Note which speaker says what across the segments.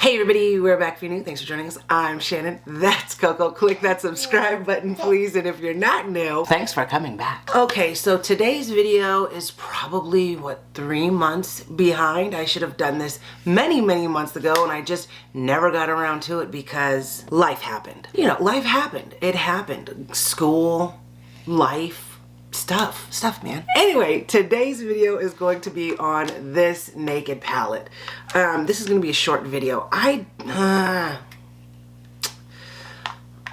Speaker 1: Hey everybody, we're back for you new. Thanks for joining us. I'm Shannon. That's Coco. Click that subscribe button, please. And if you're not new, thanks for coming back. Okay, so today's video is probably, 3 months behind. I should have done this many months ago, and I just never got around to it because life happened. You know, life happened. It happened. School, life. Stuff, man. Anyway, today's video is going to be on this naked palette. This is going to be a short video.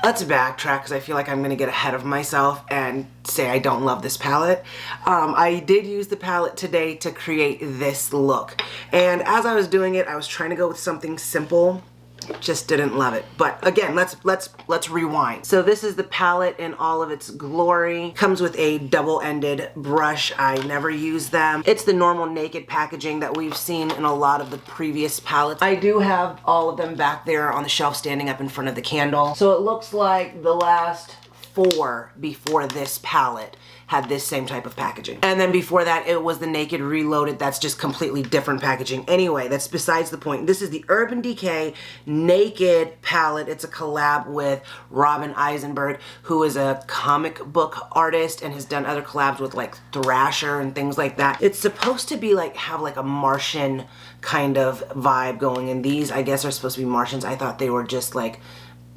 Speaker 1: Let's backtrack because I feel like I'm going to get ahead of myself and say I don't love this palette. I did use the palette today to create this look. And as I was doing it, I was trying to go with something simple. Just didn't love it. But again, let's rewind. So this is the palette in all of its glory. Comes with a double-ended brush. I never use them. It's the normal naked packaging that we've seen in a lot of the previous palettes. I do have all of them back there on the shelf standing up in front of the candle. So it looks like the last 4 before this palette had this same type of packaging. And then before that, it was the Naked Reloaded. That's just completely different packaging. Anyway, that's besides the point. This is the Urban Decay Naked palette. It's a collab with Robin Eisenberg, who is a comic book artist and has done other collabs with like Thrasher and things like that. It's supposed to be like, have like a Martian kind of vibe going, and these, I guess, are supposed to be Martians. I thought they were just like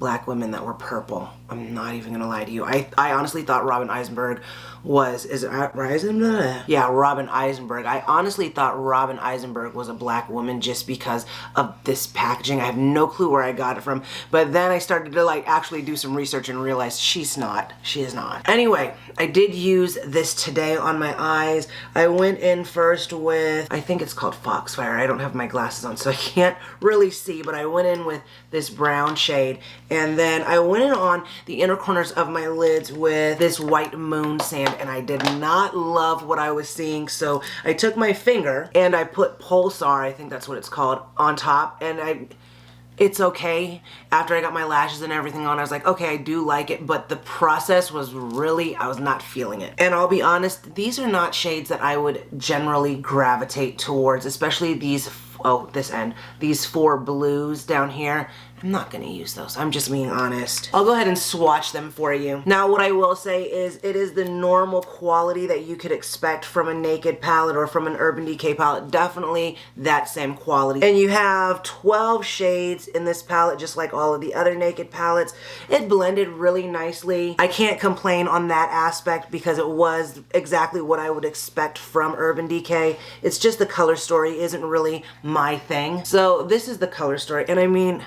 Speaker 1: black women that were purple. I'm not even gonna lie to you. I honestly thought Robin Eisenberg was, is it Eisenberg? Yeah, Robin Eisenberg. I honestly thought Robin Eisenberg was a black woman just because of this packaging. I have no clue where I got it from, but then I started to like actually do some research and realize she's not. She is not. Anyway, I did use this today on my eyes. I went in first with, I think it's called Foxfire. I don't have my glasses on, so I can't really see, but I went in with this brown shade, and then I went in on the inner corners of my lids with this white moon sand, and I did not love what I was seeing, so I took my finger and I put Pulsar, I think that's what it's called, on top, and it's okay. After I got my lashes and everything on, I was like, okay, I do like it, but the process was really, I was not feeling it. And I'll be honest, these are not shades that I would generally gravitate towards, especially these, oh, this end, these 4 blues down here. I'm not gonna use those. I'm just being honest. I'll go ahead and swatch them for you. Now, what I will say is it is the normal quality that you could expect from a Naked palette or from an Urban Decay palette. Definitely that same quality. And you have 12 shades in this palette, just like all of the other Naked palettes. It blended really nicely. I can't complain on that aspect because it was exactly what I would expect from Urban Decay. It's just the color story isn't really my thing. So this is the color story, and I mean,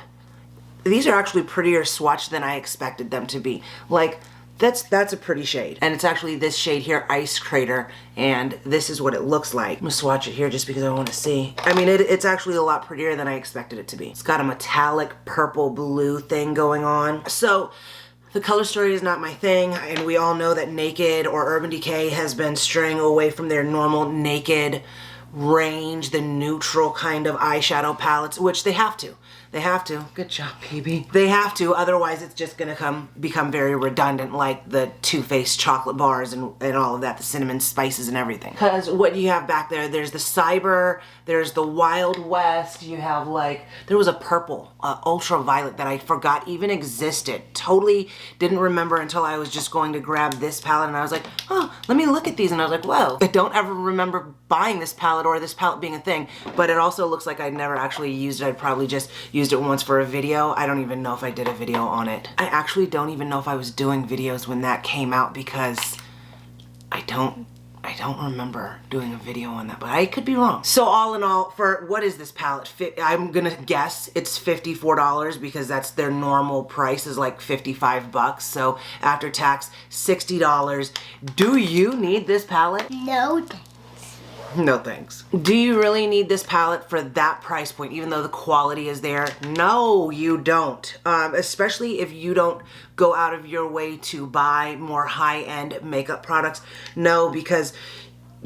Speaker 1: these are actually prettier swatched than I expected them to be. Like, that's a pretty shade. And it's actually this shade here, Ice Crater, and this is what it looks like. I'm gonna swatch it here just because I want to see. I mean, it's actually a lot prettier than I expected it to be. It's got a metallic purple blue thing going on. So the color story is not my thing, and we all know that Naked or Urban Decay has been straying away from their normal Naked range, the neutral kind of eyeshadow palettes, which they have to. They have to. Good job, baby. They have to, otherwise it's just gonna become very redundant, like the Too Faced chocolate bars and all of that, the cinnamon spices and everything. Because what you have back there, there's the Cyber, there's the Wild West, you have like, there was a purple, ultraviolet that I forgot even existed. Totally didn't remember until I was just going to grab this palette, and I was like, oh, let me look at these, and I was like, whoa. I don't ever remember buying this palette or this palette being a thing, but it also looks like I never actually used it. I'd probably just used it once for a video. I don't even know if I did a video on it. I actually don't even know if I was doing videos when that came out because I don't remember doing a video on that, but I could be wrong. So all in all, for what is this palette? I'm gonna guess it's $54 because that's their normal price is like 55 bucks. So after tax, $60. Do you need this palette?
Speaker 2: No thanks.
Speaker 1: No thanks. Do you really need this palette for that price point, even though the quality is there? No, you don't. Especially if you don't go out of your way to buy more high-end makeup products. No, because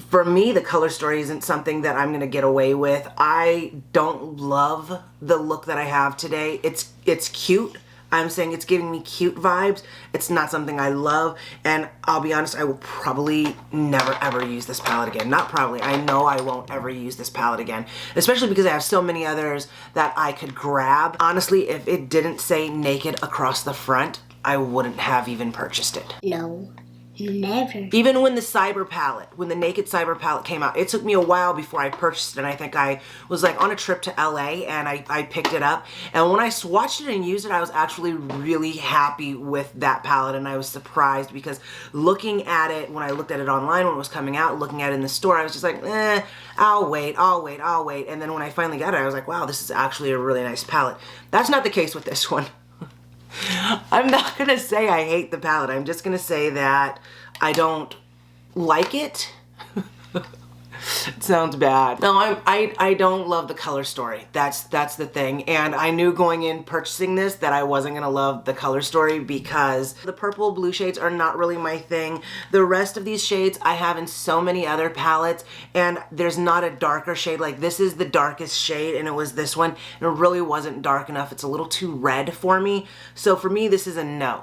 Speaker 1: for me, the color story isn't something that I'm gonna get away with. I don't love the look that I have today. It's cute. I'm saying it's giving me cute vibes. It's not something I love, and I'll be honest, I will probably never ever use this palette again. Not probably, I know I won't ever use this palette again, especially because I have so many others that I could grab. Honestly, if it didn't say naked across the front, I wouldn't have even purchased it.
Speaker 2: No. Never.
Speaker 1: Even when the Cyber palette, when the Naked Cyber palette came out, it took me a while before I purchased it, and I think I was like on a trip to LA and I picked it up, and when I swatched it and used it, I was actually really happy with that palette, and I was surprised because looking at it, when I looked at it online when it was coming out, looking at it in the store, I was just like, I'll wait, and then when I finally got it, I was like, wow, this is actually a really nice palette. That's not the case with this one. I'm not gonna say I hate the palette. I'm just gonna say that I don't like it. It sounds bad. No, I don't love the color story. That's the thing. And I knew going in purchasing this that I wasn't gonna love the color story because the purple blue shades are not really my thing. The rest of these shades I have in so many other palettes, and there's not a darker shade. Like, this is the darkest shade, and it was this one, and it really wasn't dark enough. It's a little too red for me. So for me, this is a no.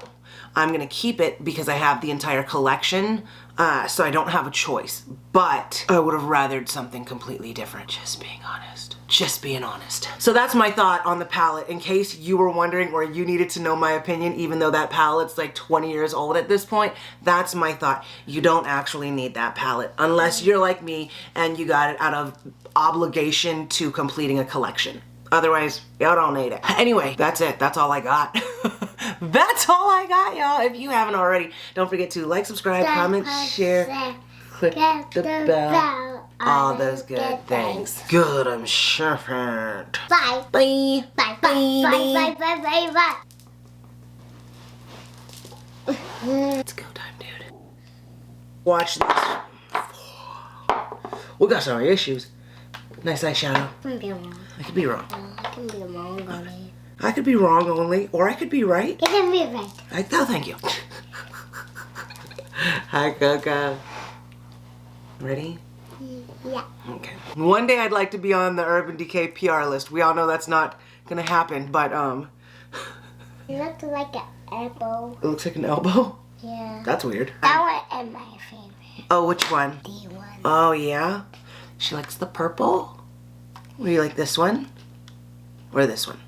Speaker 1: I'm gonna keep it because I have the entire collection, so I don't have a choice. But I would have rathered something completely different, just being honest. Just being honest. So that's my thought on the palette, in case you were wondering or you needed to know my opinion, even though that palette's like 20 years old at this point. That's my thought. You don't actually need that palette unless you're like me and you got it out of obligation to completing a collection. Otherwise, y'all don't need it. Anyway, that's it. That's all I got. That's all I got, y'all. If you haven't already, don't forget to like, subscribe, comment, share, click the bell, all those good things. Good, I'm sure.
Speaker 2: Bye.
Speaker 1: Bye.
Speaker 2: Bye. Bye. Bye. Bye. Bye. Bye. Bye.
Speaker 1: It's go time, dude. Watch this. We got some issues. Nice eyeshadow.
Speaker 2: Could be wrong.
Speaker 1: I could be wrong.
Speaker 2: I can be wrong on it.
Speaker 1: I could be wrong only, or I could be right.
Speaker 2: You can be right.
Speaker 1: Oh, thank you. Hi, Coco. Ready?
Speaker 2: Yeah.
Speaker 1: Okay. One day I'd like to be on the Urban Decay PR list. We all know that's not gonna happen, but
Speaker 2: It looks like an elbow.
Speaker 1: it looks like an elbow.
Speaker 2: Yeah.
Speaker 1: That's weird.
Speaker 2: That one is my favorite.
Speaker 1: Oh, which one?
Speaker 2: The one.
Speaker 1: Oh, yeah? She likes the purple? Or you like this one? Or this one?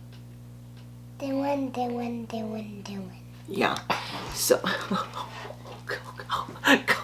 Speaker 2: The one, the one, the one, the one.
Speaker 1: Yeah. So, Coco.